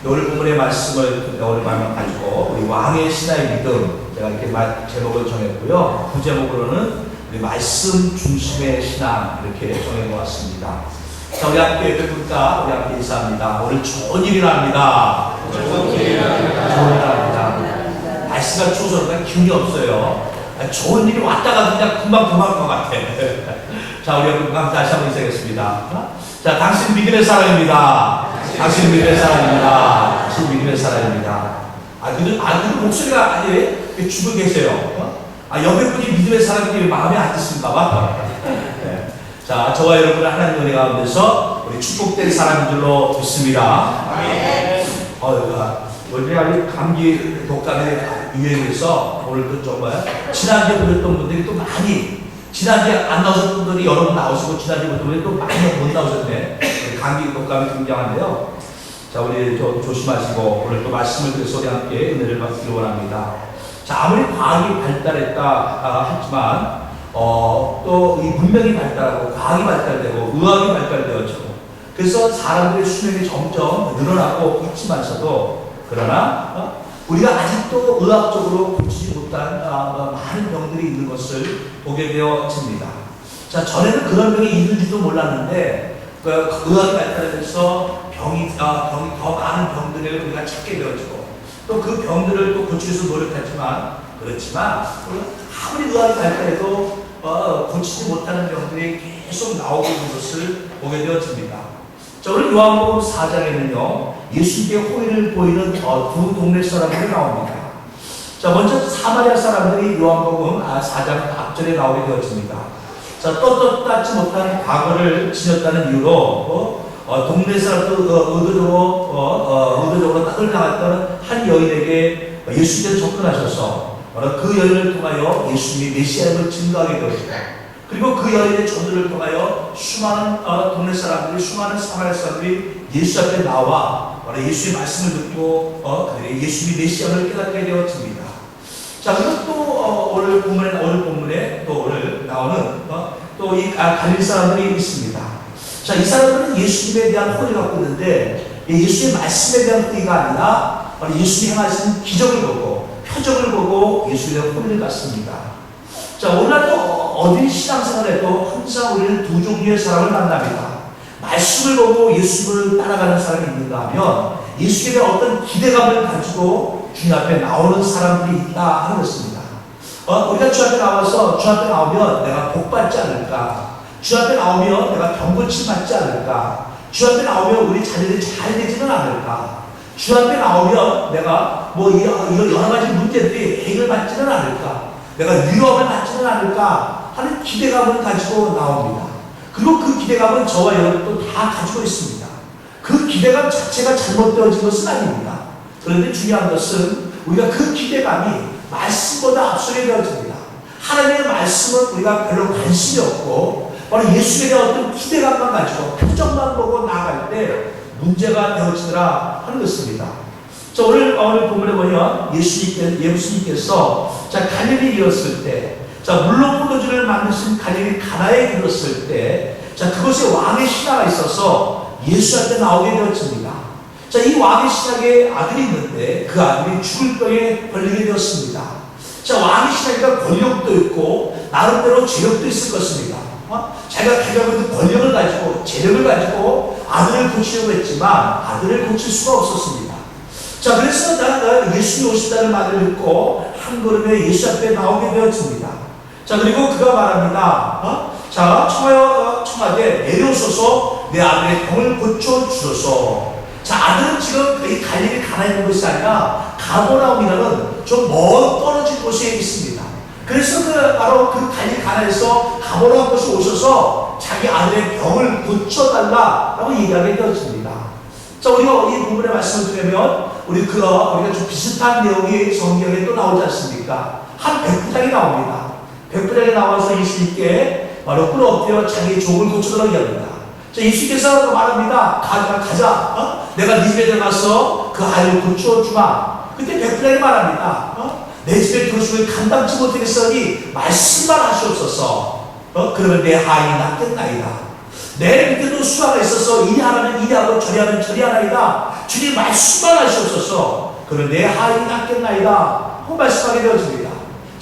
오늘 본문의 말씀을 오늘 가지고 우리 왕의 신하의 믿음, 제가 이렇게 제목을 정했고요. 부제목으로는 우리 말씀 중심의 신앙 이렇게 정해보았습니다. 자, 우리 함께 예배부터 우리 함께 인사합니다. 오늘 좋은 일이 납니다. 좋은 일이 납니다. 날씨가 추워서 그냥 기운이 없어요. 좋은 일이 왔다가 그냥 금방 것 같아. 자, 우리 다시 한번 인사하겠습니다. 자, 당신 믿음의 사람입니다. 당신 믿음의 사람입니다. 당신 믿음의 사람입니다. 근데 목소리가 죽어 계세요. 옆에 분이 믿음의 사람들이 마음에 안 드신가 봐. 네. 자, 저와 여러분은 하나님 은혜 가운데서 우리 축복된 사람들로 믿습니다. 원래 감기 독감의 유행에서 오늘도 정말 지난주에 보셨던 분들이 또 많이, 지난주에 안 나오셨던 분들이 여러 분 나오시고 지난주에 보셨던 분들이 또 많이 못 나오셨네. 감기 독감이 등장한데요. 자, 우리 조심하시고 오늘 또 말씀을 드려서 우리 함께 은혜를 받기를 원합니다. 자, 아무리 과학이 발달했다 하지만 또 이 문명이 발달하고 과학이 발달되고 의학이 발달되었죠. 그래서 사람들의 수명이 점점 늘어나고 있지만서도 그러나 우리가 아직도 의학적으로 고치지 못한 많은 병들이 있는 것을 보게 되어집니다. 자, 전에는 그런 병이 있는지도 몰랐는데 의학이 발달해서 병이 더 많은 병들을 우리가 찾게 되어지고 또 그 병들을 또 고치기 위해서 그렇지만 아무리 의학이 발달해도 고치지 못하는 병들이 계속 나오고 있는 것을 보게 되어집니다. 자, 오늘 요한복음 4장에는요 예수님께 호의를 보이는 두 동네 사람들이 나옵니다. 자, 먼저 사마리아 사람들이 요한복음 4장 앞절에 나오게 되어집니다. 자, 떳떳하지 못한 과거를 지녔다는 이유로 동네 사람도 의도적으로 땅을 나갔던 한 여인에게 예수님께서 접근하셔서 그 여인을 통하여 예수님이 메시아임을 증거하게 되었습니다. 그리고 그 여인의 전도를 통하여 수많은 동네 사람들이, 수많은 사마리아 사람들이 예수 앞에 나와 예수의 말씀을 듣고 예수님이 메시아임을 깨닫게 되었습니다. 자, 그리고 또 오늘 본문에 또 오늘 나오는 또 이 갈릴 사람들이 있습니다. 자, 이 사람들은 예수님에 대한 호의를 갖고 있는데 예수의 말씀에 대한 호의가 아니라 예수님이 행하신 기적을 보고 표적을 보고 예수에 대한 호의를 갖습니다. 자, 오늘날도 어디 신앙생활에도 항상 우리는 두 종류의 사람을 만납니다. 말씀을 보고 예수를 따라가는 사람이 있는가 하면 예수에 대한 어떤 기대감을 가지고 주님 앞에 나오는 사람들이 있다 하는 것입니다. 우리가 주 앞에 나오면 내가 복 받지 않을까? 주 앞에 나오면 내가 병고침 받지 않을까? 주 앞에 나오면 우리 자녀들이 잘 되지는 않을까? 주 앞에 나오면 내가 이런 여러 가지 문제들이 해결받지는 않을까? 내가 유업을 받지는 않을까? 하는 기대감을 가지고 나옵니다. 그리고 그 기대감은 저와 여러분도 다 가지고 있습니다. 그 기대감 자체가 잘못되어진 것은 아닙니다. 그런데 중요한 것은 우리가 그 기대감이 말씀보다 앞서게 되어집니다. 하나님의 말씀은 우리가 별로 관심이 없고 바로 예수에 대한 어떤 기대감만 가지고 표정만 보고 나아갈 때 문제가 되어지더라 하는 것입니다. 자, 오늘 본문에 보면 예수님께서 자, 갈릴리 이뤘을 때, 자, 물로 포도주를 만드신 갈릴리 가나에 이뤘을 때, 자, 그곳에 왕의 신하가 있어서 예수 앞에 나오게 되었습니다. 자, 이 왕의 신하에게 아들이 있는데 그 아들이 죽을 병에 걸리게 되었습니다. 자, 왕의 신하니까 권력도 있고 나름대로 재력도 있을 것입니다. 자기가 가지고 있는 권력을 가지고 재력을 가지고 아들을 고치려고 했지만 아들을 고칠 수가 없었습니다. 자, 그래서 나는 예수님이 오신다는 말을 듣고 한 걸음에 예수 앞에 나오게 되었습니다. 자, 그리고 그가 말합니다. 자, 청하되 내려오소서 내 아들의 병을 고쳐주소서. 자, 아들은 지금 이 갈릴리 가나에 있는 것이 아니라 가버나움이라는 좀 먼 떨어진 곳에 있습니다. 그래서 바로 그 갈릴리 가나에서 가버나움 곳에 오셔서 자기 아들의 병을 고쳐달라라고 얘기하게 되었습니다. 자, 우리가 이 부분의 말씀을 들으면 우리가 좀 비슷한 내용이 성경에 또 나오지 않습니까? 한 백부장이 나옵니다. 백부장이 나와서 예수님께 바로 끌어엎드려 자기의 종을 고쳐달라고 얘기합니다. 자, 예수님께서 말합니다. 가자. 내가 네 집에 들어가서 그 아이를 고쳐주마. 그때 백부장이 말합니다. 내 집에 들어오시면 감당치 못하겠으니 말씀만 하시옵소서. 그러면 내 아이 낫겠나이다. 내 밑에도 수하가 있어서 이리 하면 이리 하고 저리 하면 저리 하나이다. 주님 말씀만 하시옵소서. 그는 내 하인이 낫겠나이다 하고 말씀하게 되어집니다.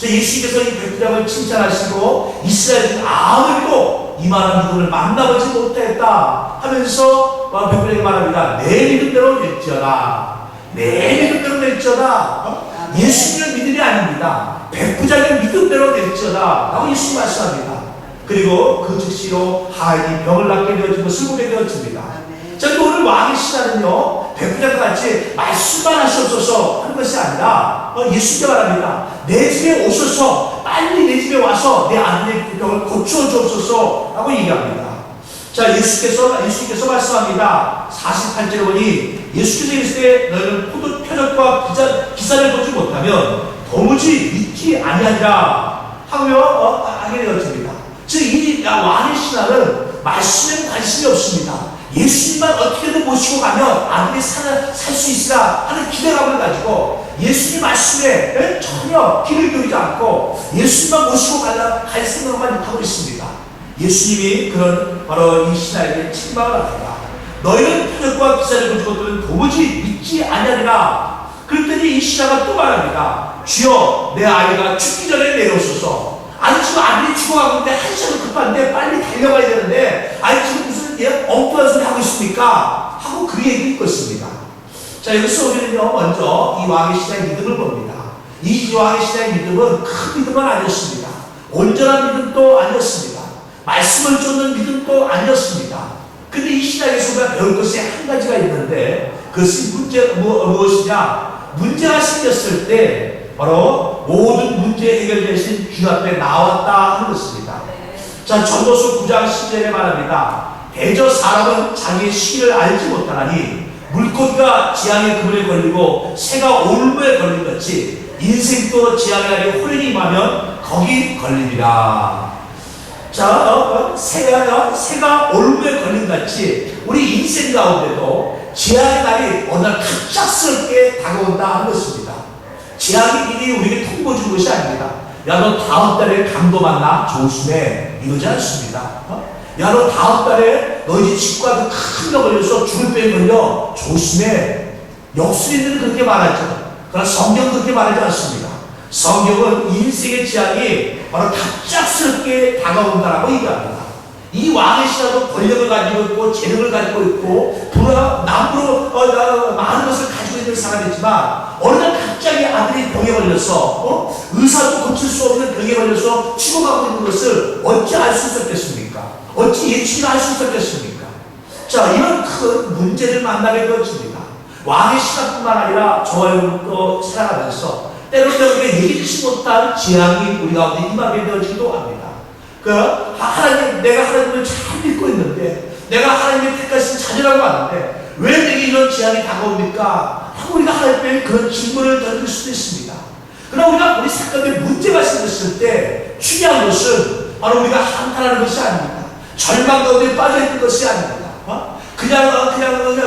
예수님께서 이 백부장을 칭찬하시고 이스라엘은 아무리도 이만한 믿음을 만나보지 못했다 하면서 백부장이 말합니다. 내 믿음대로 될지어다. 내 믿음대로 될지어다. 예수님의 믿음이 아닙니다. 백부장의 믿음대로 될지어다 라고 예수님 말씀합니다. 그리고 그 즉시로 하인이 병을 낫게 되어진 것을 보게 되어집니다. 자, 오늘 왕의 신하는요, 백부장과 같이 말씀만 하시옵소서 하는 것이 아니라 예수님께 말합니다. 내 집에 오셔서 빨리 내 집에 와서 내 아들의 병을 고쳐 주옵소서 라고 얘기합니다. 자, 예수께서 말씀합니다. 48절에 보니 예수께서 이르시되 너희는 포도 표적과 기사를 보지 못하면 도무지 믿지 아니하리라 하며 하게 되어집니다. 즉, 이 왕의 신하는 말씀에 관심이 없습니다. 예수님만 어떻게든 모시고 가면 아들이 살 수 있으라 하는 기대감을 가지고 예수님 말씀에 전혀 귀를 기울이지 않고 예수님만 모시고 갈 생각만 하고 있습니다. 예수님이 그런 바로 이 신하에게 책망을 합니다. 너희는 표적과 기사를 본 것들은 도무지 믿지 아니하리라. 그랬더니 이 신하가 또 말합니다. 주여, 내 아이가 죽기 전에 내려오소서. 아니, 지금 아들이 죽어가고 있는데 한시간 급한데 빨리 달려가야 되는데 지금 무슨 엉뚱한 소리 하고 있습니까? 하고 그 얘기를 읽었습니다. 자, 여기서 우리는요, 먼저 이 왕의 신하의 믿음을 봅니다. 이 왕의 신하의 믿음은 큰 믿음은 아니었습니다. 온전한 믿음도 아니었습니다. 말씀을 쫓는 믿음도 아니었습니다. 근데 이 신하에서 우리가 배울 것이 한 가지가 있는데 그것이 무엇이냐? 문제가 생겼을 때 바로 모든 문제 해결 대신 주 앞에 나왔다 하는 것입니다. 자, 전도서 9장 10절에 말합니다. 대저 사람은 자기의 시기를 알지 못하나니 물고기가 지향의 그물에 걸리고 새가 올무에 걸린 같이 인생도 지향의 날에 호련히 임하면 거기 걸리리라. 자, 새가 올무에 걸린 같이 우리 인생 가운데도 지향의 날이 어느 날 갑작스럽게 다가온다 하는 것입니다. 지향이 미리 우리에게 통보 준 것이 아닙니다. 야, 너 다음 달에 강도 만나 조심해 이러지 않습니다. 야, 너 다음 달에 너희 집 치과도 큰 병 걸려서 죽을 병 걸려 조심해. 역술인들은 그렇게 말하죠. 그러나 성경은 그렇게 말하지 않습니다. 성경은 인생의 지향이 바로 갑작스럽게 다가온다라고 얘기합니다. 이 왕의 신하도 권력을 가지고 있고 재능을 가지고 있고 남부로 많은 것을 가지고 있는 사람이지만 어느 날 갑자기 아들이 병에 걸려서 의사도 고칠 수 없는 병에 걸려서 죽어가고 있는 것을 어찌 알 수 있었겠습니까? 어찌 예측할 수 있었겠습니까? 자, 이런 큰 문제를 만나게 되어집니다. 왕의 신하뿐만 아니라 저와 여러분도 살아가면서 때로는 우리가 예기치 못한 재앙이 우리 가운데 임하게 되어지기도 합니다. 하나님, 내가 하나님을 잘 믿고 있는데, 내가 하나님의 택하신 자녀라고 하는데, 왜 내게 이런 재앙이 다가옵니까? 하고 우리가 하나님께 그런 질문을 던질 수도 있습니다. 그러나 우리 생각에 문제가 생겼을 때, 중요한 것은 바로 우리가 한탄하는 것이 아닙니다. 절망 가운데 빠져있는 것이 아닙니다. 그냥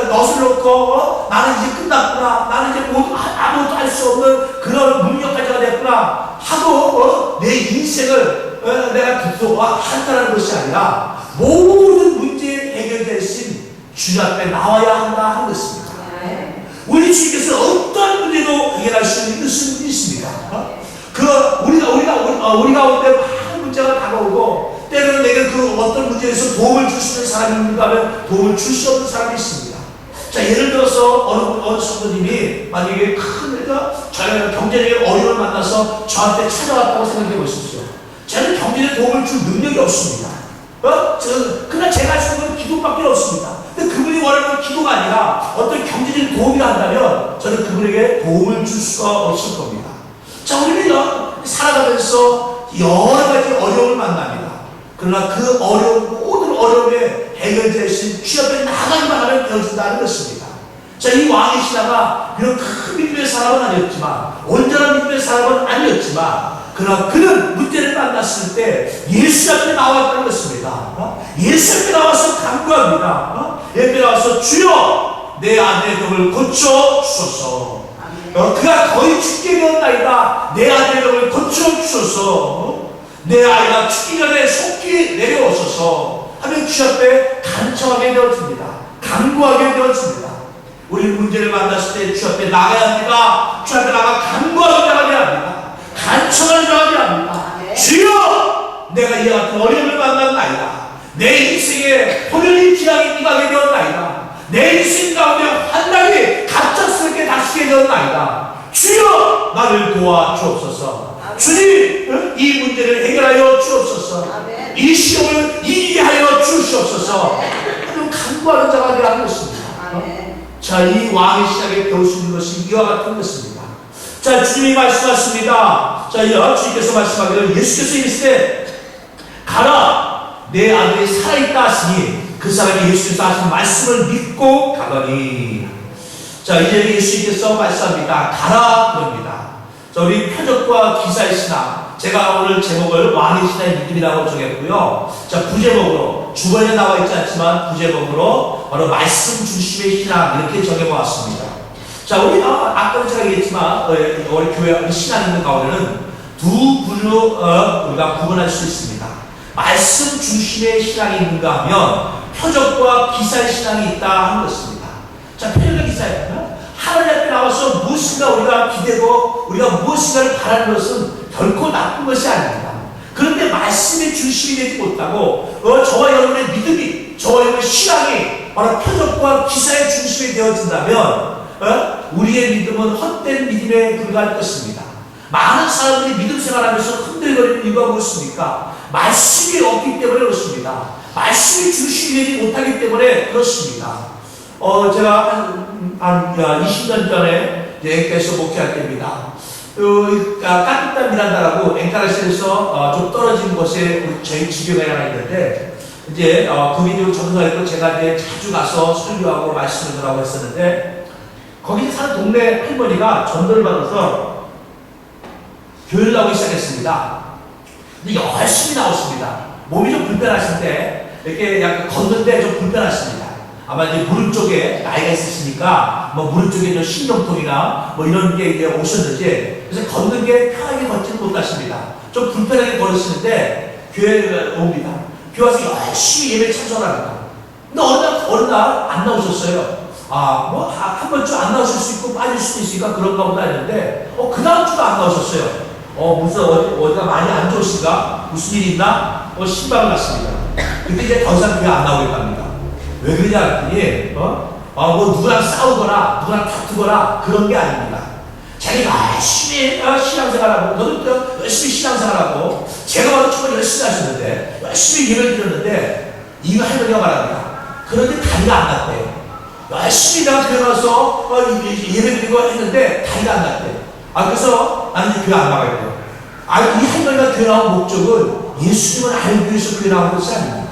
넛을 놓고, 나는 이제 끝났구나. 나는 이제 아무것도 할 수 없는 그런 무력화자가 됐구나. 하고, 내 인생을 내가 듣고 한다는 것이 아니라 모든 문제 해결되신 주 앞에 나와야 한다 하는 것입니다. 우리 주님께서 어떤 문제도 해결할 수 있는 분이십니다. 우리 가운데 많은 문제가 다가오고 때로는 내가 그 어떤 문제에서 도움을 줄 수 있는 사람이 있는가 하면 도움을 줄 수 없는 사람이 있습니다. 자, 예를 들어서 어느 성도님이 만약에 큰 경제적인 어려움을 만나서 저한테 찾아왔다고 생각해 보십시오. 저는 경제에 도움을 줄 능력이 없습니다. 그냥 제가 할 수 있는 건 기도밖에 없습니다. 근데 그분이 원하는 기도가 아니라 어떤 경제적인 도움이라 한다면 저는 그분에게 도움을 줄 수가 없을 겁니다. 자, 우리는 살아가면서 여러 가지 어려움을 만납니다. 그러나 그 모든 어려움에 해결되신 주 앞에 나가기만 하면 되어진다는 것입니다. 자, 이 왕의 신하가 비록 큰 믿음의 사람은 아니었지만, 온전한 믿음의 사람은 아니었지만, 그러나 그는 문제를 만났을 때 예수 앞에 나왔다는 것입니다. 예수 앞에 나와서 간구합니다. 예수 앞에 나와서 주여, 내 아들의 병을 고쳐 주소서. 그가 거의 죽게 되었나이다. 내 아들의 병을 고쳐 주소서. 내 아이가 죽기 전에 속히 내려오소서 하면 주 앞에 간청하게 되어집니다. 간구하게 되어집니다. 우리 문제를 만났을 때 주 앞에 나가야 합니다. 주 앞에 나가 간구하는 자가 되어야 합니다. 간청하는 자가 되어야 합니다. 주여, 내가 이와 같은 어려움을 만났나이다. 내 인생에 혼혈이 기량이 임하게 되었나이다. 내 인생 가운데 환난이 갑작스럽게 닥치게 되었나이다. 주여, 나를 도와 주옵소서. 주님, 이 문제를 해결하여 주옵소서. 이 시험을 이기게 하여 주시옵소서. 그럼 간구하는 자가 되어야 하는 것입니다. 자, 이 왕의 시작에 배울 수 있는 것이 이와 같은 것입니다. 자, 주님이 말씀하십니다. 자, 주님께서 말씀하기를 예수께서 이르시되 가라, 내 아들이 살아있다 하시니 그 사람이 예수께서 하신 말씀을 믿고 가더니. 자, 이제 예수님께서 말씀합니다. 가라 그럽니다. 자, 우리 표적과 기사의 신앙, 제가 오늘 제목을 왕의 신앙의 믿음이라고 정했고요. 자, 부제목으로, 주번에 나와 있지 않지만 부제목으로 바로 말씀 중심의 신앙 이렇게 정해보았습니다. 자, 우리 아까도 제가 얘기했지만 우리 교회 신앙 있는 가운데는 두 부류로 우리가 구분할 수 있습니다. 말씀 중심의 신앙이 있는가 하면 표적과 기사의 신앙이 있다 하는 것입니다. 자, 표적과 기사예요. 하나님 앞에 나와서 무엇인가 우리가 기대고 우리가 무엇인가를 바라는 것은 결코 나쁜 것이 아닙니다. 그런데 말씀의 중심이 되지 못하고 저와 여러분의 믿음이, 저와 여러분의 신앙이 바로 표적과 기사의 중심이 되어진다면 우리의 믿음은 헛된 믿음에 불과할 것입니다. 많은 사람들이 믿음 생활하면서 흔들거리는 이유가 무엇입니까? 말씀이 없기 때문에 그렇습니다. 말씀이 중심이 되지 못하기 때문에 그렇습니다. 제가 한 20년 전에 앵카에서 목회할 때입니다. 까뚜타 미란다라고 앵카라시에서 좀 떨어진 곳에 저희 집회가 하나 있는데, 이제 거기 전도사님도 제가 이제 자주 가서 설교하고 말씀을 전하고 했었는데, 거기 사는 동네 할머니가 전도를 받아서 교회를 나오기 시작했습니다. 근데 열심히 나오십니다. 몸이 좀 불편하신데 이렇게 약간 걷는데 좀 불편하십니다. 아마 이제 무릎 쪽에 나이가 있으시니까 뭐 무릎 쪽에 좀 신경통이나 뭐 이런 게 이제 오셨는지, 그래서 걷는 게 편하게 걷지는 못하십니다. 좀 불편하게 걸으시는데 교회에 옵니다. 교회 와서 열심히 예배 참석합니다. 근데 어느 날 안 나오셨어요. 뭐 한 번쯤 안 나오실 수 있고 빠질 수도 있으니까 그런가 보다 했는데 그 다음 주도 안 나오셨어요. 무슨 어디가 많이 안 좋으신가? 무슨 일이 있나? 신방을 갔습니다. 그때 이제 더 이상 교회 안 나오겠답니다. 왜 그러냐 했더니 뭐 누구랑 싸우거나 누구랑 다투거나 그런 게 아닙니다. 자기가 열심히 신앙생활하고, 너도 열심히 신앙생활하고, 제가 봐도 정말 열심히 하셨는데 열심히 예배를 드렸는데 이 할머니가 말합니다. 그런데 다리가 안 났대요. 열심히 내가 교회 가서 예배 드리고 했는데 다리가 안 났대. 그래서 나는 이제 교회 안 나가겠대요. 이 할머니가 교회 나온 목적은 예수님을 알기 위해서 교회 나온 것이 아닙니다.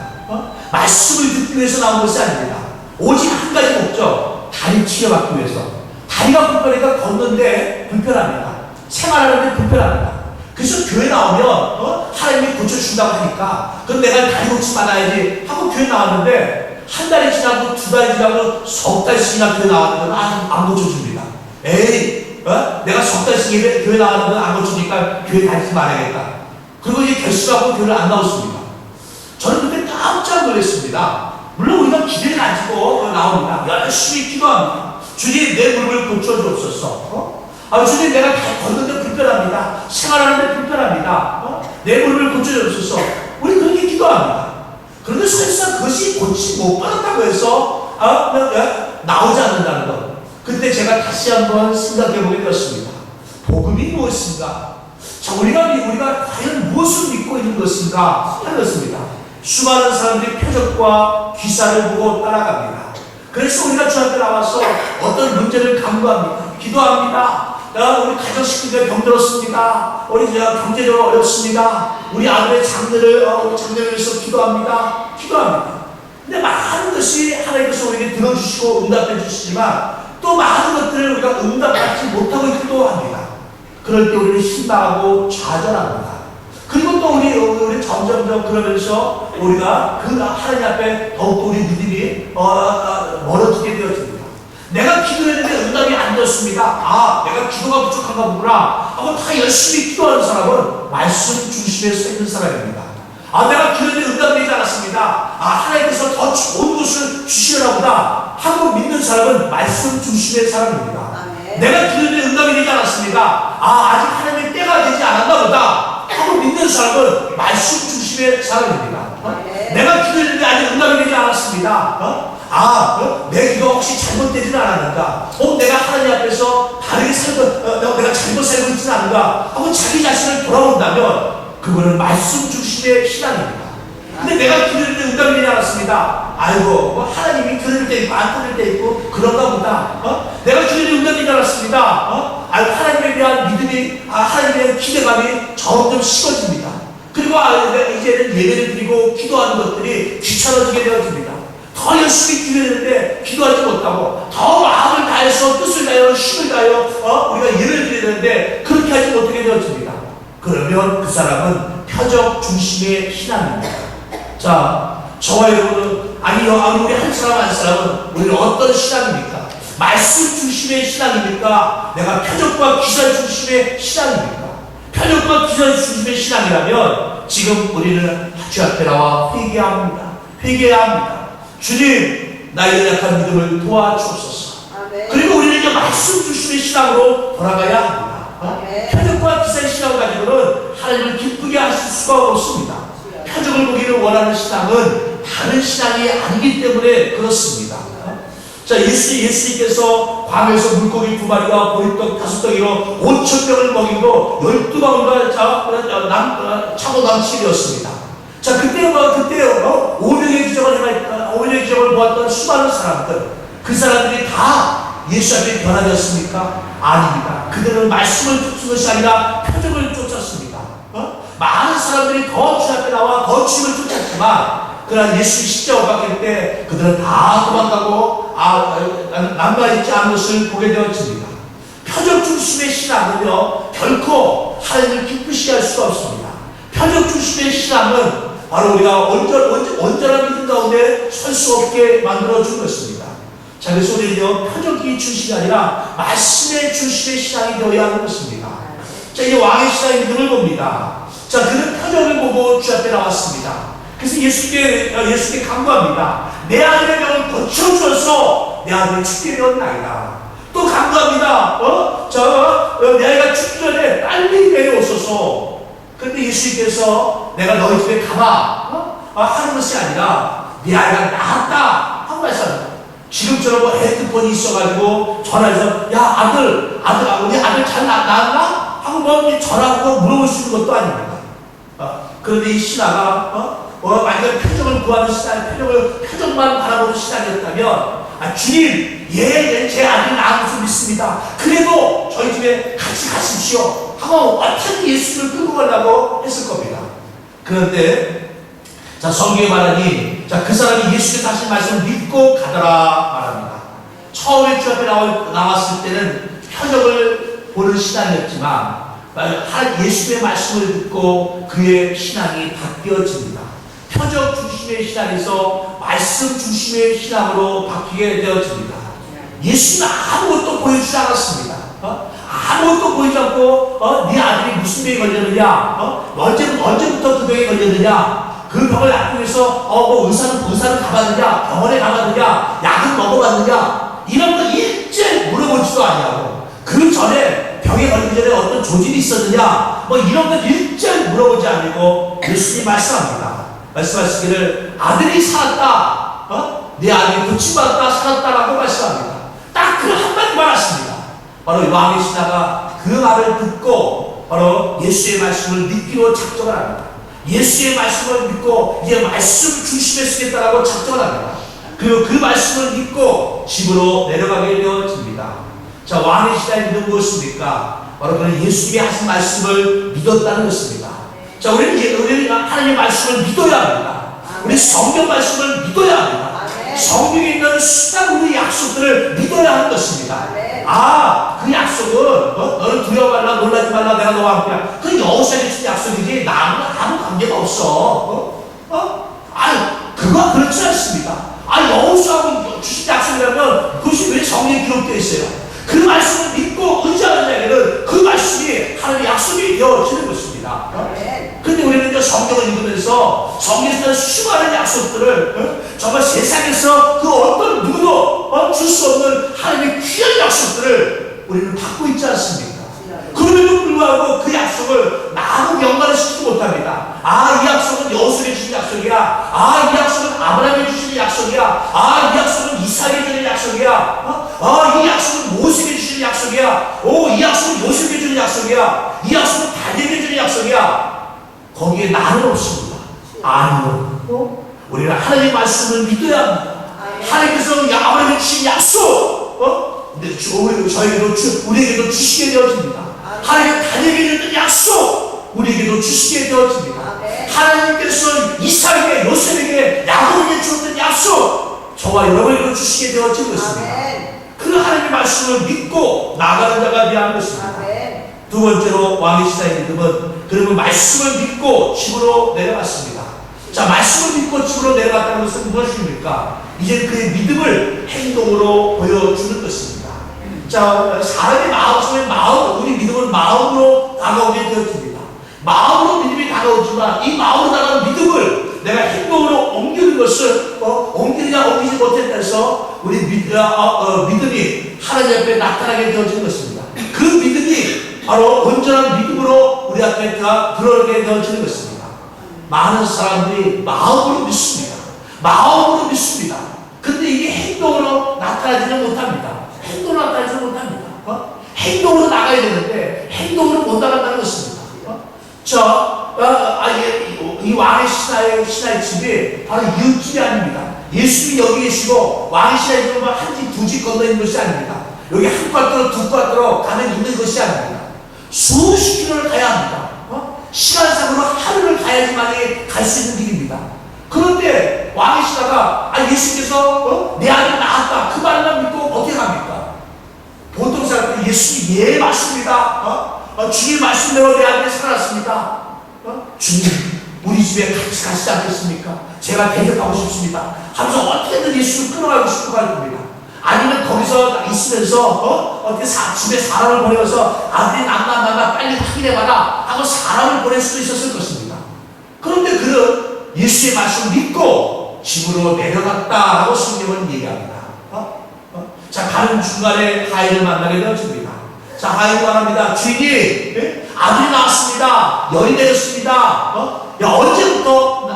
말씀을 듣기 위해서 나온 것이 아닙니다. 오직 한 가지 목적, 다리 치료받기 위해서. 다리가 불편하니까 걷는데 불편합니다. 생활하는데 불편합니다. 그래서 교회 나오면 하나님이 고쳐준다고 하니까 그럼 내가 다리 고침 받아야지 하고 교회 나왔는데, 한 달이 지나고 두 달이 지나고 석 달씩이나 교회 나왔는데 안 고쳐줍니다. 에이, 내가 석 달씩 교회 나왔는데 안 고쳐주니까 교회 다니지 말아야겠다. 그리고 이제 결심하고 교회를 안 나왔습니다. 저는 그때 깜짝 놀랐습니다. 물론 우리가 기대를 가지고 나옵니다. 열심히 기도합니다. 주님, 내 무릎을 고쳐주옵소서. 주님, 내가 걷는데 불편합니다. 생활하는데 불편합니다. 내 무릎을 고쳐주옵소서. 우리 그렇게 기도합니다. 그런데 사실상 그것이 고치 못 받았다고 해서 나오지 않는다는 것. 그때 제가 다시 한번 생각해 보게 되었습니다. 복음이 무엇인가? 자, 우리가 과연 무엇을 믿고 있는 것인가 하는 것입니다. 수많은 사람들이 표적과 기사를 보고 따라갑니다. 그래서 우리가 주 앞에 나와서 어떤 문제를 간구합니다. 기도합니다. 우리 가정식구가 병들었습니다. 우리 경제적으로 어렵습니다. 우리 아들의 장래를 위해서 기도합니다. 근데 많은 것이 하나님께서 우리에게 들어주시고 응답해 주시지만 또 많은 것들을 우리가 응답받지 못하고 있기도 합니다. 그럴 때 우리는 실망하고 좌절합니다. 그리고 또 우리 점점점 그러면서 우리가 그 하나님 앞에 더욱더 우리 믿음이 멀어지게 되어집니다. 내가 기도했는데 응답이 안 됐습니다. 내가 기도가 부족한가 보구나 하고 다 열심히 기도하는 사람은 말씀 중심에 서 있는 사람입니다. 아, 내가 기도했는데 응답되지 않았습니다. 아, 하나님께서 더 좋은 것을 주시려나 보다 하고 믿는 사람은 말씀 중심의 사람입니다. 내가 기도했는데 응답이 되지 않았습니다. 아, 아직 하나님의 때가 되지 않았나 보다 하고 믿는 사람은 말씀 중심의 사람입니다. 내가 기도했는데 아직 응답이 되지 않았습니다. 내 기도가 혹시 잘못되지는 않았는가? 내가 하나님 앞에서 다르게 내가 잘못 살고 있지는 않은가? 하고 자기 자신을 돌아본다면 그거는 말씀 중심의 신앙입니다. 근데 내가 기도했는데 응답이 되지 않았습니다. 아이고, 하나님이 들을 때 있고 안 들을 때 있고 그런가 보다. 내가 기도했는데 응답이 되지 않았습니다. 하나님에 대한 믿음이, 하나님에 대한 기대감이 점점 식어집니다. 그리고 이제는 예배를 드리고 기도하는 것들이 귀찮아지게 되어집니다. 더 열심히 기도했는데 기도하지 못하고 더 마음을 다해서 뜻을 다하여 힘을 다하여 우리가 예배를 드려야 되는데 그렇게 하지 못하게 되어집니다. 그러면 그 사람은 표적 중심의 신앙입니다. 자, 저와 여러분은 아니요, 우리 한 사람 한 사람은 우리는 어떤 신앙입니까? 말씀 중심의 신앙입니까? 내가 표적과 기사 중심의 신앙입니까? 표적과 기사 중심의 신앙이라면 지금 우리는 주 앞에 나와 회개해야 합니다. 회개해야 합니다. 주님, 나의 연약한 믿음을 도와주옵소서. 그리고 우리는 이제 말씀 중심의 신앙으로 돌아가야 합니다. 표적과 기사의 신앙을 가지고는 하나님을 기쁘게 하실 수가 없습니다. 표적을 보기를 원하는 신앙은 다른 신앙이 아니기 때문에 그렇습니다. 자, 예수님께서 광야에서 물고기 2마리와 보리떡 5덩이로 5,000명을 먹이고 12방울과 차고 넘치리였습니다. 자, 그때 5명의 기적을 보았던 수많은 사람들, 그 사람들이 다 예수 앞에 변화되었습니까? 아닙니다. 그들은 말씀을 쫓는 것이 아니라 표적을 쫓았습니다. 많은 사람들이 더 주 앞에 나와 더 주님을 쫓았지만 그러나 예수의 십자가 박힐 때 그들은 다 도망가고 남아있지 않은 것을 보게 되었습니다. 표적 중심의 신앙은요 결코 하나님을 기쁘시게 할 수가 없습니다. 표적 중심의 신앙은 바로 우리가 온전한 믿음 가운데 설 수 없게 만들어준 것입니다. 자, 그래서 우리는요 표적이 중심이 아니라 말씀의 중심의 신앙이 되어야 하는 것입니다. 자, 이제 왕의 신앙의 믿음을 봅니다. 자, 그는 표적을 보고 주 앞에 나왔습니다. 그래서 예수께 간구합니다. 내 아들의 병을 고쳐주어서 내 아들을 죽게 되었나이다. 또 간구합니다. 내 아이가 죽기 전에 빨리 내려오소서. 그런데 예수님께서 내가 너희 집에 가봐 하는 것이 아니라 네 아이가 나았다 하고 말씀합니다. 지금처럼 핸드폰이 있어가지고 전화해서 야 우리 아들 잘 나았나? 하고 전화하고 물어볼 수 있는 것도 아닙니다. 그런데 이 신하가 완전 표적을 구하는 신앙, 표적만 바라보는 신앙이었다면 주님, 제 아들이 나은 것을 믿습니다. 그래도 저희 집에 같이 가십시오 하고 어떻게 예수를 끌고 가려고 했을 겁니다. 그런데 자, 성경에 말하니 그 사람이 예수께서 하신 말씀을 믿고 가더라 말합니다. 처음에 주 앞에 나왔을 때는 표적을 보는 신앙이었지만 예수의 말씀을 듣고 그의 신앙이 바뀌어집니다. 표적 중심의 신앙에서 말씀 중심의 신앙으로 바뀌게 되어집니다. 예수는 아무것도 보여주지 않았습니다. 아무것도 보이지 않고 네 아들이 무슨 병에 걸렸느냐, 언제부터 그 병에 걸렸느냐, 그 병을 낫기 위해서 의사는 가봤느냐, 병원에 가봤느냐, 약은 먹어봤느냐, 이런 거 일제 물어보지도 않냐고. 그 전에 병에 걸리기 전에 어떤 조짐이 있었느냐, 이런 건 일제 물어보지 않고 예수님이 말씀하시기를 아들이 살았다, 내 아들이 고침받았다, 살았다라고 말씀합니다. 딱 그 한마디만 하십니다. 바로 왕의 신하가 그 말을 듣고 바로 예수의 말씀을 믿기로 작정을 합니다. 예수의 말씀을 믿고 이제 말씀 중심에 쓰겠다라고 작정을 합니다. 그리고 그 말씀을 믿고 집으로 내려가게 되어집니다. 자, 왕의 신하의 믿음은 무엇입니까? 바로 그는 예수님이 하신 말씀을 믿었다는 것입니다. 자, 우리는 하나님의 말씀을 믿어야 합니다. 우리 성경 말씀을 믿어야 합니다. 성경에 있는 수많은 약속들을 믿어야 하는 것입니다. 그 약속은 너는 두려워 말라, 놀라지 말라, 내가 너와 함께야. 그 여호수아에게 준 약속이지 나하고는 아무 관계가 없어. 그거 그렇지 않습니다. 여호수아하고 주신 약속이라면 그것이 왜 성경에 기록되어 있어요? 그 말씀을 믿고 의지하는 자에게는 그 말씀이 하나님의 약속이 되어지는 것입니다. 그런데 우리는 이제 성경을 읽으면서 통해서 성경에서 수많은 약속들을 정말 세상에서 그 어떤 누구도 줄 수 없는 하나님의 귀한 약속들을 우리는 받고 있지 않습니까? 그럼에도 불구하고 그 약속을 나무 연관을 시키지 못합니다. 이 약속은 여호수아에게 주신 약속이야. 이 약속은 아브라함에게 주신 약속이야. 이 약속은 이삭에게 주는 약속이야. 이 약속은 모세에게 주신 약속이야. 이 약속은 요셉에게 주는 약속이야. 이 약속은 다니엘에게 주는 약속이야. 거기에 나는 없습니다. 아니요. 우리는 하나님의 말씀을 믿어야 합니다. 하나님께서 아브라함에게 주신 약속, 우리에게도 주시게 되어집니다. 하나님의 다니엘에게 주는 약속, 우리에게도 주시게 되어집니다. 하나님께서 이삭에게, 요셉에게, 야곱에게 주었던 약속, 저와 여러분에게도 주시게 되어진 것입니다. 그 하나님의 말씀을 믿고 나가는 자가 되는 것입니다. 두 번째로 왕의 시사의 믿음은 그러면 말씀을 믿고 집으로 내려갔습니다. 자, 말씀을 믿고 집으로 내려갔다는 것은 무엇입니까? 이제 그의 믿음을 행동으로 보여주는 것입니다. 자, 사람의 마음, 우리 믿음은 마음으로 다가오게 되어집니다. 마음으로 믿음이 다가오지만 이 마음으로 다가온 믿음을 내가 행동으로 옮기는 것을 옮기느냐 옮기지 못했다 해서 우리 믿음이 하나님 앞에 나타나게 되어진 것입니다. 그 믿음이 바로 온전한 믿음으로 우리 앞에 드러나게 되어지는 것입니다. 많은 사람들이 마음으로 믿습니다. 마음으로 믿습니다. 근데 이게 행동으로 나타나지는 못합니다. 행동으로 나타나지 못합니다. 행동으로 나가야 되는데 행동으로 못 나간다는 것입니다. 이 왕의 신하의 집이 바로 이웃집이 아닙니다. 예수님이 여기 계시고 왕의 신하의 집은 한 집, 두 집 건너 있는 것이 아닙니다. 여기 한 꽈트로 두 꽈트로 가면 있는 것이 아닙니다. 수십 킬로를 가야 합니다. 시간상으로 하루를 가야지만이 갈 수 있는 길입니다. 그런데 왕의 신하가 예수님께서 내 아들이 나았다 그 말만 믿고 어떻게 갑니까? 보통 사람들이 예수님 예 맞습니다. 주님 말씀대로 내 아들이 살아났습니다. 주님 우리 집에 같이 가시지 않겠습니까? 제가 대접하고 싶습니다 하면서 어떻게든 예수를 끌어가고 싶어 갈 겁니다. 아니면 거기서 있으면서 어떻게 집에 사람을 보내서 아들이 낫나 빨리 확인해봐라 하고 사람을 보낼 수도 있었을 것입니다. 그런데 그는 예수의 말씀을 믿고 집으로 내려갔다라고 성경은 얘기합니다. 자, 가는 중간에 하인을 만나게 되어집니다. 자, 하인이 말합니다. 주인님, 아들이 나왔습니다. 열이 내렸습니다. 언제부터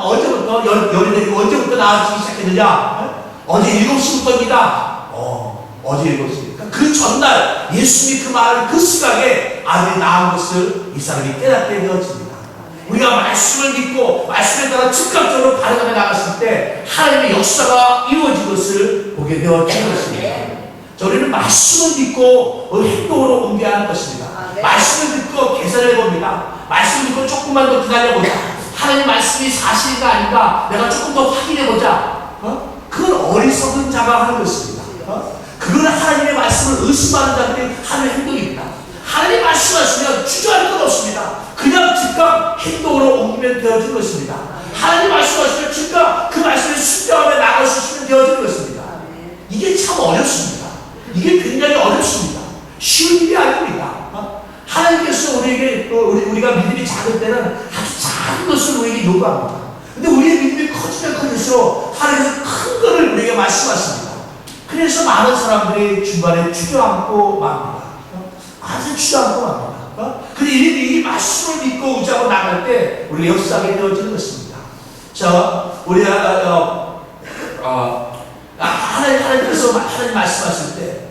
열이 내리고 언제부터 나아지기 시작했느냐? 어제 7시부터입니다. 어제 7시입니까? 그 전날 예수님이 그 말을 그 시각에 아들이 낳은 것을 이 사람이 깨닫게 되어집니다. 우리가 말씀을 믿고 말씀에 따라 즉각적으로 발현해 나갔을 때 하나님의 역사가 이루어진 것을 보게 되어진 것입니다. 우리는 말씀을 믿고 행동으로 옮겨야 하는 것입니다. 말씀을 믿고 계산해 봅니다. 말씀을 믿고 조금만 더 기다려보자. 하나님 말씀이 사실인가 아닌가 내가 조금 더 확인해 보자. 그건 어리석은 자가 하는 것입니다. 그건 하나님의 말씀을 의심하는 자들이 하는 행동입니다. 하나님 말씀하시면 주저할 것 없습니다. 그냥 즉각 행동으로 옮기면 되어진 것입니다. 하나님 말씀하시면 즉각 그 말씀을 순종하며 나갈 수 있으면 되어진 것입니다. 이게 참 어렵습니다. 이게 굉장히 어렵습니다. 쉬운 일이 아닙니다. 하나님께서 우리가 믿음이 작을 때는 아주 작은 것을 우리에게 요구합니다. 근데 우리의 믿음이 커지면 커질수록 하나님께서 큰 것을 우리에게 말씀하십니다. 그래서 많은 사람들이 중간에 주저앉고 맙니다. 아주 주저앉고 맙니다. 근데 이 말씀을 믿고 의지하고 나갈 때 우리가 역사하게 되어지는 것입니다. 자, 하나님께서 하나님 말씀하실 때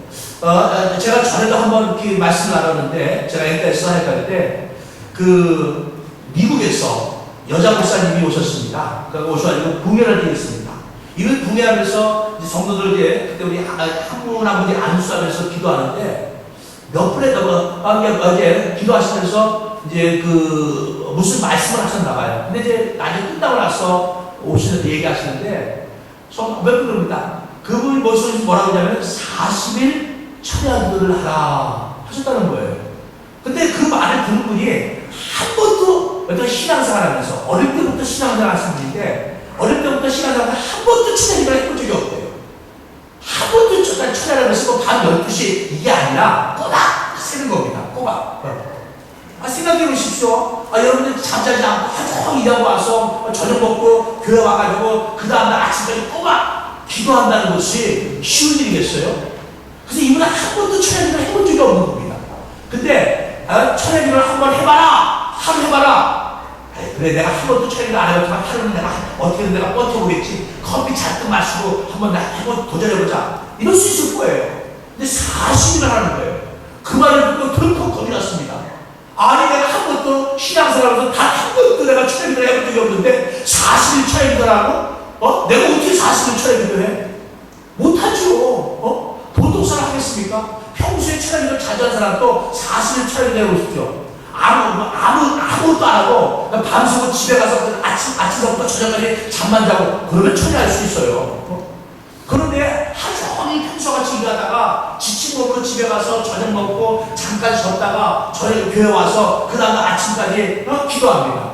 제가 전에도 한번 이렇게 말씀을 나눴는데 제가 엔터에서 할 때 그 미국에서 여자 목사님이 오셨습니다. 그러니까 오셔가지고 붕괴를 드렸습니다. 이걸 붕괴하면서 성도들 그때 우리 한 분 한 분이 안수하면서 기도하는데 몇 분에 어제 기도하시면서 이제 그 무슨 말씀을 하셨나 봐요. 근데 이제 나중에 끝나고 나서 오시는 얘기하시는데 몇 분입니다. 그분이 뭐라고 하냐면 40일 철야 기도를 하라 하셨다는 거예요. 근데 그 말을 듣는 분이 한 번도 어떤 신앙생활 하면서 어릴 때부터 신앙생활 하신 분인데 어릴 때부터 신앙생활 한 번도 철야 기도를 해본 적이 없대요. 한 번도 철야를 하면서 밤 12시 이게 아니라 꼬박 쓰는 겁니다. 꼬박. 생각해 생각해 보십시오. 여러분들 잠자지 않고 하루 종일 일하고 와서 저녁 먹고 교회 와가지고 그 다음날 아침까지 꼬박 기도한다는 것이 쉬운 일이겠어요? 그래서 이분은 한 번도 천양기도를 해본 적이 없는 겁니다. 근데 천양기도를 한번 해봐라, 하루 해봐라. 그래, 내가 한 번도 천양기도 안 해봤지만 하루는 내가 어떻게든 내가 버텨보겠지. 커피 잔뜩 마시고 한번 한번 도전해보자, 이럴 수 있을 거예요. 근데 40일을 하는 거예요. 그 말을 듣고 덜컥 겁이 났습니다. 아니, 내가 한 번도 신앙생활하면서 단 한 번도 내가 천양기도를 해본 적이 없는데 40일 천양기도를 하고 내가 어떻게 40일 천양기도를 해? 못하죠. 보통 사람 하겠습니까? 평소에 천양기도 자주 한 사람도 40일 천양기도 해보십시오. 아무것도 안 하고 밤새고 집에 가서 아침부터 저녁까지 잠만 자고 그러면 천양할 수 있어요. 그런데 하루 종일 평소같이 일하다가 지친 몸으로 집에 가서 저녁 먹고 잠깐 쉬었다가 저녁 교회 와서 그 다음날 아침까지 기도합니다.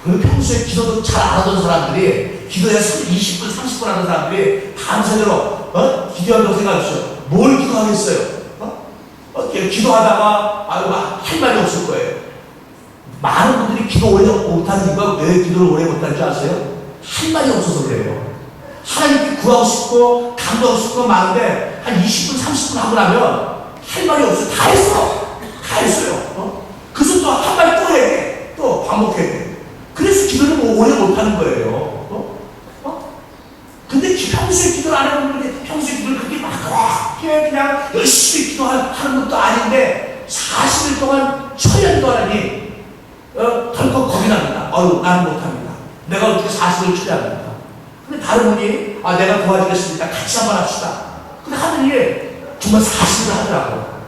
그리고 평소에 기도도 잘 안 하던 사람들이 기도해서 20분 30분 하는 사람들이 밤새도록 기도한다고 생각하시죠. 뭘 기도하겠어요? 기도하다가 할 말이 없을 거예요. 많은 분들이 기도 오래 못하는 이유가 왜 기도를 오래 못하는 줄 아세요? 할 말이 없어서 그래요. 하나님께 구하고 싶고 감동하고 싶고 많은데 한 20분 30분 하고 나면 할 말이 없어요. 다 했어요. 그래서 또 한 말 또 해야 돼. 또 반복해야 돼. 그래서 기도를 오래 못하는 거예요. 근데 평소에 기도를 안 하는 분들이 평소에 기도를 그렇게 막 그냥 열심히 기도하는 것도 아닌데 40일 동안 천년도 하니 덜컥 겁이 납니다. 나는 못합니다. 내가 어떻게 40일 처리합니까? 근데 다른 분이 내가 도와주겠습니다. 같이 한번 합시다. 근데 하더니 정말 40일 하더라고요.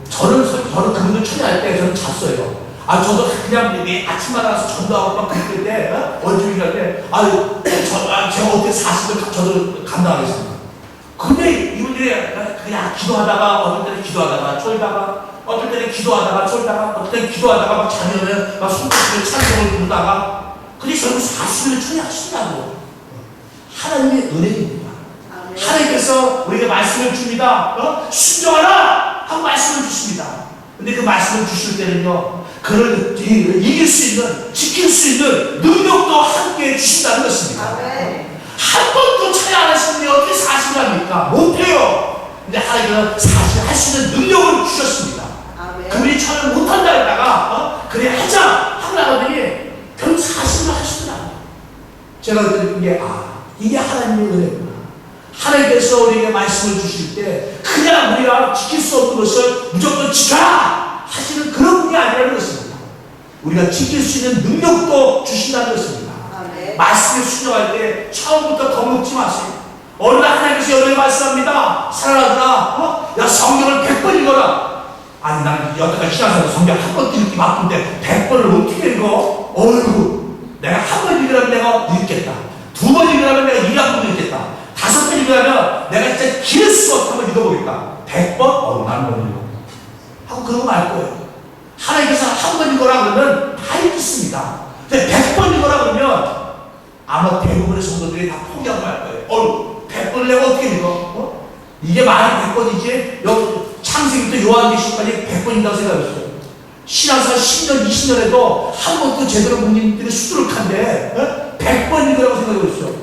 저는 그분들 처리할 때 저는 잤어요. 저도 그냥 매일 아침마다 가서 전도하고 막 그럴 때, 원주민한테, 제가 어떻게 40을 저도 감당하겠습니다. 근데 이분들이 그냥 기도하다가, 어떨 때는 기도하다가 쫄다가, 어떨 때는 기도하다가 쫄다가, 어떨 때는 기도하다가 막 자면은 막 손톱을 찬송을 부르다가, 근데 저는 40일을 처리하신다고. 하나님의 은혜입니다. 하나님께서 우리에게 말씀을 줍니다. 순종하라! 하고 말씀을 주십니다. 근데 그 말씀을 주실 때는요, 그를 이길 수 있는, 지킬 수 있는 능력도 함께 주신다는 것입니다. 한 번도 차이 안 하시는데 어떻게 40을 합니까? 못해요. 근데 하나님은 40을 할 수 있는 능력을 주셨습니다. 그분이 처음에 못한다 했다가 그래 하자 하고 나가더니 결국 40을 하시더라고요. 제가 느낀 게 이게 하나님의 은혜구나. 하나님께서 우리에게 말씀을 주실 때 그냥 우리가 지킬 수 없는 것을 무조건 지켜라 하시는 그런 분이 아니라는 것입니다. 우리가 지킬 수 있는 능력도 주신다는 것입니다. 말씀에 순종할 때 처음부터 겁먹지 마세요. 어느 날 하나님께서 여러분에게 말씀합니다. 사랑하구나. 야, 성경을 100번 읽어라. 아니, 나는 여태까지 신앙생활 성경 한 번 읽기 바쁜데 100번을 어떻게 읽어? 어이구, 내가 한 번 읽으라면 내가 읽겠다. 2번 읽으라면 내가 2학번 읽겠다. 5번 읽으라면 내가 진짜 길 수 없게 한번 읽어보겠다. 100번? 나는 못 읽어. 하고 그러고 말 거예요. 하나님께서 한 번 읽어라 그러면 다 읽습니다. 근데 100번 읽어라 그러면 아마 대부분의 성도들이 다 포기하고 말 거예요. 100번을 내가 어떻게 읽어? 이게 말이 100번이지? 여기 창세기부터 요한계시록까지 100번인다고 생각했어요. 신앙생활 10년, 20년에도 한 번도 제대로 못 읽는 분들이 수두룩한데 100번 읽으라고 생각해보시죠.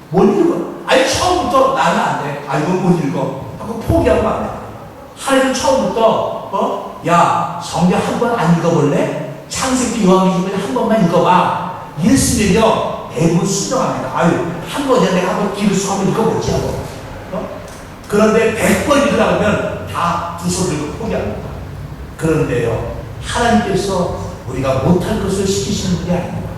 못 읽어. 아니, 처음부터 나는 안 돼. 이거 못 읽어. 하고 포기하고 안 돼. 하나님은 처음부터 야, 성경 한 번 안 읽어볼래? 창세기 요한계시록 한 번만 읽어봐. 이랬으면요 대부분 순종합니다. 한 번이야 내가 한번 귀를 수 한번 읽어보지 하고. 그런데 100번 읽으라고 하면 다 두 손 들고 포기합니다. 그런데요, 하나님께서 우리가 못할 것을 시키시는 분이 아닙니다.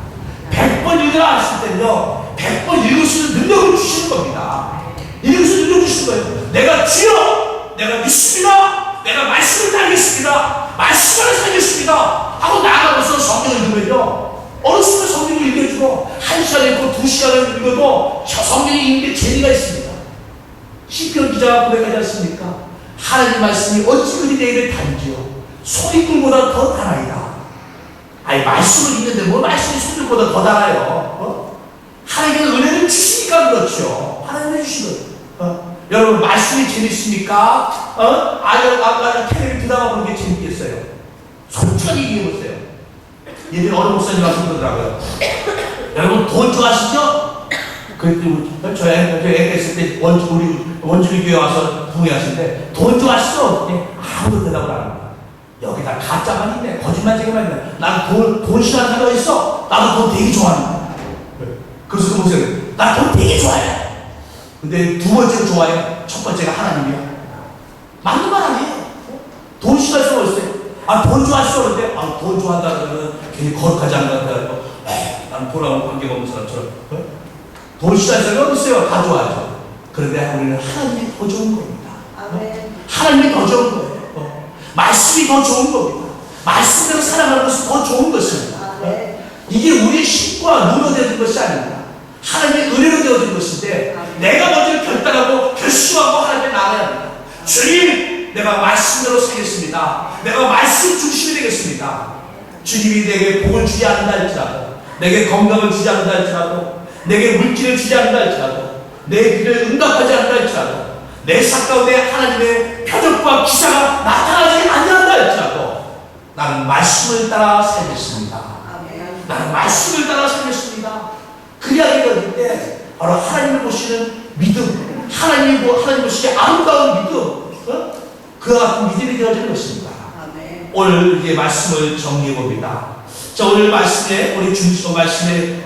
100번 읽으라 하실 때는요 100번 읽을 수 있는 능력을 주시는 겁니다. 읽을 수 있는 능력을 주시는 거예요. 내가 주여, 내가 믿습니다. 내가 말씀을 따르겠습니다. 말씀을 살겠습니다. 하고 나아가면서 성경을 읽으면요, 어느 순간 성경을 읽어주고 1시간 읽고 2시간을 읽어도 성경이 읽는 게 재미가 있습니다. 시편 기자가 고백하지 않습니까? 하나님 말씀이 어찌 그리 내 입에 단지요 소리꿀보다 더 달아이다. 말씀을 읽는데 뭐 말씀이 소리꿀보다 더 달아요? 하나님의 은혜를 주시니까 그렇죠. 하나님의 주시는 여러분, 말씀이 재밌습니까? 텔레비 드라마 보는 게 재밌겠어요? 솔직히 솔직하게 얘기해보세요. 예전에 어느 목사님 와서 그러더라고요. 여러분 돈 좋아하시죠? 그랬더니 저희 애가 있을 때 우리 원주민 교회 와서 부흥하시는데 돈 좋아하시죠? 아무도 대답을 안 합니다. 여기다 가짜만 있네. 거짓말쟁이만 있네. 난 돈 싫어하는 사람이 있어. 나도 돈 되게 좋아합니다. 그래서 그 목사님, 나 돈 되게 좋아해. 근데 두 번째로 좋아해요. 첫 번째가 하나님이야. 맞는 말 아니에요. 돈 싫어할 수가 있어요. 돈 좋아하시죠? 그런데, 돈 좋아한다는 괜히 거룩하지 않은 것 같아요. 난 돈하고 관계가 없는 사람처럼. 돈 싫어할 사람이 어디 있어요? 다 좋아하죠. 그런데 우리는 하나님이 더 좋은 겁니다. 하나님이 더 좋은 거예요. 말씀이 더 좋은 겁니다. 말씀대로 살아가는 것이 더 좋은 것입니다. 이게 우리의 힘과 눈으로 되어진 것이 아닙니다. 하나님의 은혜로 되어진 것인데 내가 먼저 결단하고 결심하고 하나님께 나가야 합니다. 주님, 내가 말씀대로 살겠습니다. 내가 말씀 중심이 되겠습니다. 주님이 내게 복을 주지 않는다 할지라도, 내게 건강을 주지 않는다 할지라도, 내게 물질을 주지 않는다 할지라도, 내 길을 응답하지 않는다 할지라도, 내 삶 가운데 하나님의 표적과 기사가 나타나지 않는다 할지라도 나는 말씀을 따라 살겠습니다. 나는 말씀을 따라 살겠습니다. 그 이야기가 있을 때 바로 하나님을 보시는 믿음, 하나님 보시기에 아름다운 믿음, 그와 같은 믿음이 되어지는 것입니다. 오늘 이제 말씀을 정리해 봅니다. 자, 오늘 말씀에 우리 말씀에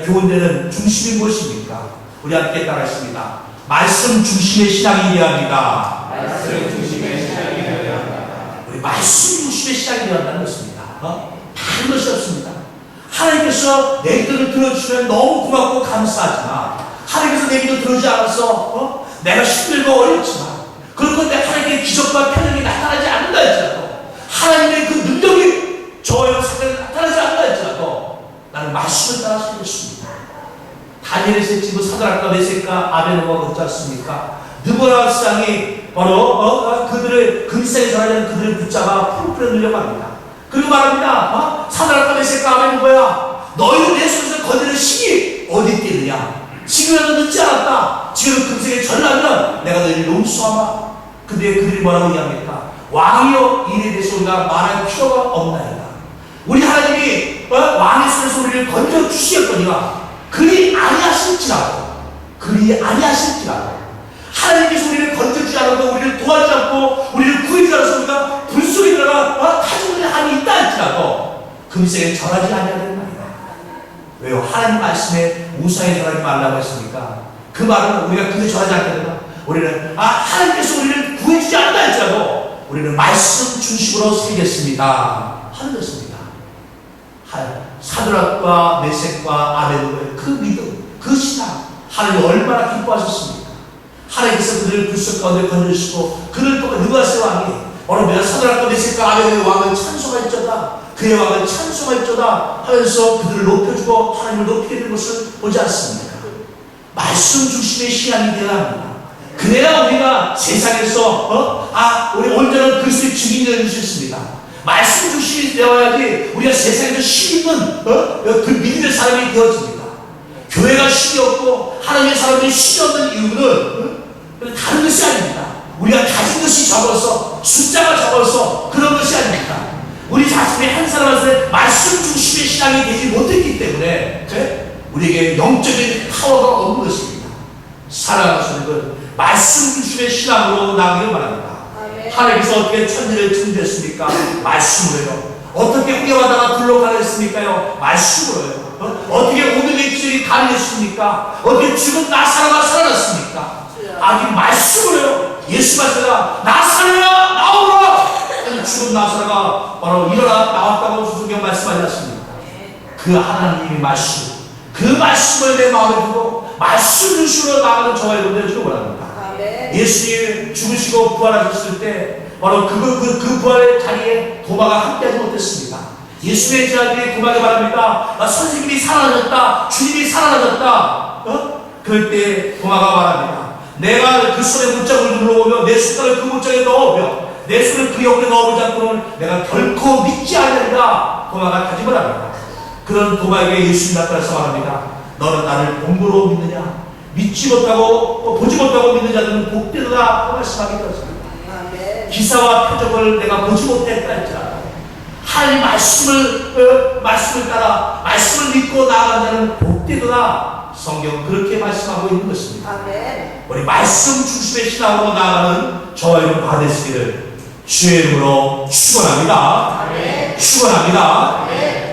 교훈되는 중심이 무엇입니까? 우리 함께 따라하십니다. 말씀 중심의 신앙이 되어야 합니다. 말씀 중심의 신앙이 되어야 합니다. 우리 말씀 중심의 신앙이 되어야 한다는 것입니다. 다른 것이 없습니다. 하나님께서 내 기도를 들어주시면 너무 고맙고 감사하지만 하나님께서 내 기도 들어주지 않아서 내가 힘들고 어렵지만 그런데 하나님의 기적과 표적이 나타나지 않는다 할지라도 하나님의 그 능력이 저의 삶에 나타나지 않는다 할지라도 나는 말씀을 따라 살겠습니다. 다니엘의 집은 사드락과 메섹과 아벤노고가 그렇지 않습니까? 느보라 왕이 바로 그들을 금세에 전하려는 그들을 붙잡아 풀풀에 넣으려고 합니다. 그리고 말합니다. 사드락과 메섹과 아벤노고야, 너희를 내 손에서 건드는 신이 어디 있겠느냐? 지금이라도 늦지 않았다. 지금 금세에 전하면 내가 너희를 용서하마. 근데 그들이 뭐라고 이야기합니까? 왕이여, 이에 대해서 우리가 말할 필요가 없나이다. 우리 하나님이 왕의 손에서 우리를 건져 주시었거니와 그리 아니하실지라도 하나님께서 우리를 건져주지 않아도 우리를 도와주지 않고 우리를 구해주지 않아서 우리가 불속에 들어가 타죽는 한이 있다 할지라도 금세에 전하지 아니하는 말이다. 왜요? 하나님 말씀에 우상에 전하지 말라고 했습니까? 그 말은 우리가 그게 전하지 않게 되나? 우리는 하나님께서 우리를 구해주지 않는다 할지라도 우리는 말씀 중심으로 살겠습니다 하는 것입니다. 사드락과 메섹과 아벤노고의 그 믿음, 그 신앙, 하나님 얼마나 기뻐하셨습니까? 하나님께서 그들을 불속 가운데 건져주시고 그를 또 느바세 왕이 어느 사드락과 메섹과 아벤노고의 왕을 찬송할지어다, 그의 왕을 찬송할지어다 하면서 그들을 높여주고 하나님을 높이게 된 것을 보지 않습니까? 말씀 중심의 신앙이 되어야 합니다. 그래야 우리가 세상에서 우리 온전한 그리스도의 증인이 될 수 있습니다. 말씀 중심이 되어야지 우리가 세상에서 힘있는 그 믿음의 사람이 되어집니다. 교회가 힘이 없고 하나님의 사람들이 힘이 없는 이유는 다른 것이 아닙니다. 우리가 가진 것이 적어서 숫자가 적어서 그런 것이 아닙니다. 우리 자신이 한 사람한테 말씀 중심의 신앙이 되지 못했기 때문에 우리에게 영적인 파워가 없는 것입니다. 살아가시는 건 말씀 중심의 신앙으로 나가기를 바랍니다. 하나님께서 어떻게 천지를 창조했습니까? 말씀으로요. 어떻게 홍해바다가 둘러가렸습니까요? 말씀으로요. 어떻게 오늘의 기절이 가능했습니까? 어떻게 죽은 나사로가 살아났습니까? 아직 말씀으로요. 예수 말씀가 나사로야 나오라! 죽은 나사로가 바로 일어나 나왔다고 성경 말씀하지 않습니까? 그 하나님의 말씀, 그 말씀을 내 마음에 두고 말씀 중심으로 나가는 저와 여러분들 주길 원합니다. 예수님이 죽으시고 부활하셨을 때 바로 그 부활의 자리에 도마가 함께하지 못했습니다. 예수의 제자들이 도마에게 말합니다. 선생님이 살아나셨다. 주님이 살아나셨다. 그럴 때 도마가 말합니다. 내가 그 손에 문짝을 눌러오며 내 손가락을 그 문짝에 넣으며 내 손을 그 옆에 넣어보지 않고는 내가 결코 믿지 않는다. 도마가 다짐을 합니다. 그런 도마에게 예수님이 나타나서 말합니다. 너는 나를 본보로 믿느냐? 믿지 못하고 보지 못하고 믿는 자들은 복되도다 말씀하게 되었습니다. 기사와 표적을 내가 보지 못했다 할지라도 하나님 말씀을 따라 말씀을 믿고 나아간다는 복되도다. 성경 그렇게 말씀하고 있는 것입니다. 아멘. 우리 말씀 중심의 신앙으로 나아가는 저와 여러분 다 되시기를 주의 이름으로 축원합니다. 아멘. 축원합니다. 아멘.